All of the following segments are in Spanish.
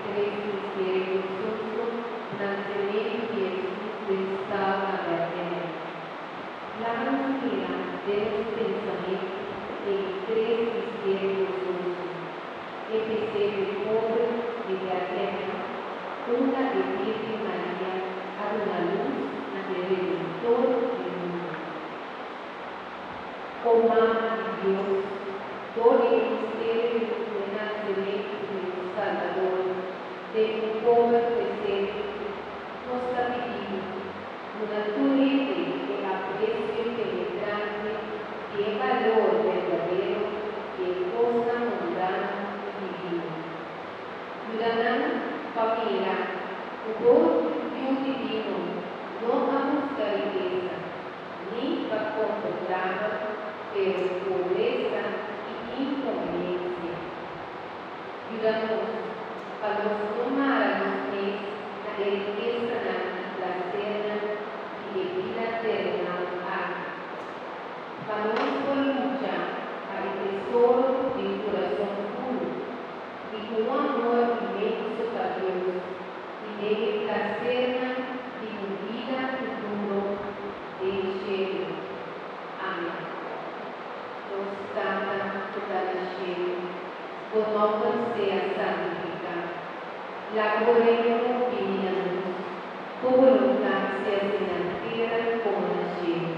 tres misterios gozosos, nacimiento de Jesús prestado a la tierra. La manera de los pensamientos en tres misterios gozosos. El misterio pobre de la tierra, una de Virgen María, a una luz ante el Redentor del mundo. Oh Madre de Dios, todo el misterio del nacimiento de un Salvador, de un pobre presente, nos ha pedido una turete de aprecio penetrante y el valor verdadero y el cosa mundana y divino. Ayudarán familia, humor y un divino, no a buscar riqueza, ni a comprarla, pero pobreza y inconveniencia. Ayúdanos a los tomar a los pies a la riqueza placera y de vida eterna. Para nuestra lucha al tesoro del corazón puro y con amor inmenso a Dios y de placera y con vida futuro del cielo. Amén. Nos canta toda la cielo, con nombre sea santificado. La gloria divina de Dios, tu voluntad sea en la tierra como en el cielo.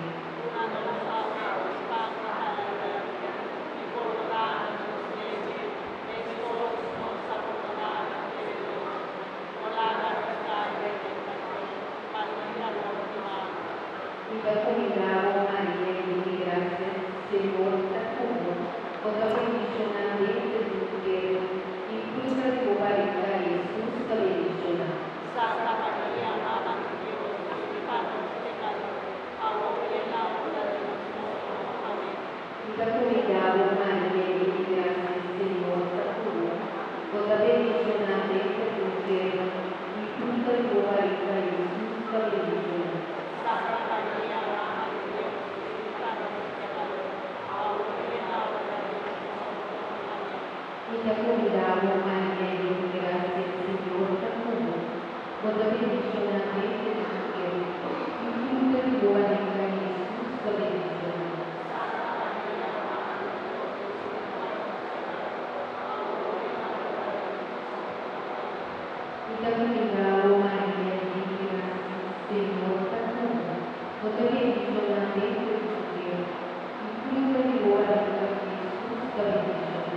Encomendado María, llena de gracia, Señor está con vos, con la bendición de tu mujer, y fruto de tu barriga, Jesús, te bendicioná. Santa María, Madre de Dios, líbranos pecadores, ahora y en la hora de nuestra muerte. Amén. Encomendado María, llena de gracia, Señor está con vos, con la bendición de tu mujer, y fruto de tu barriga, Jesús, te bendicioná. Santa María, Madre de Dios, líbranos pecadores, ahora y en la hora de nuestra muerte. Amén. Encomendado María, llena de gracia, Señor está con vos, con la bendición de tu mujer, y fruto de tu barriga, Jesús, te bendicioná. Encomendado María, llena de gracia, Señor está con vos, con la bendición de tu mujer, y fruto de tu barriga, Jesús, te bendicioná.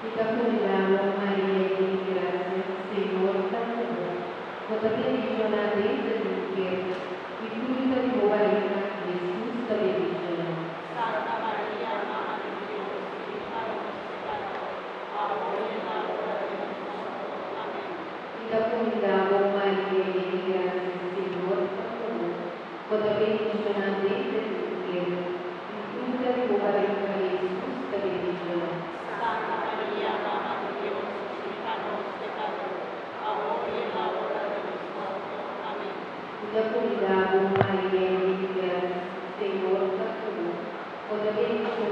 Encomendado María, llena de gracia, Señor está con vos, con la bendición de tu mujer, y fruto de tu barriga, Jesús, te bendicioná. Santa María, Madre de Dios, líbranos pecadores, ahora y en la hora de nuestra muerte. Amén. Encomendado María, llena de gracia, Señor está con vos, con la bendición de tu mujer, y fruto de tu barriga, Jesús, te bendicioná. Santa María, Madre de Dios, líbranos pecadores, ahora y en la hora de nuestra muerte. Amén. Encomendado María, llena de gracia, Señor está con vos, con la bendición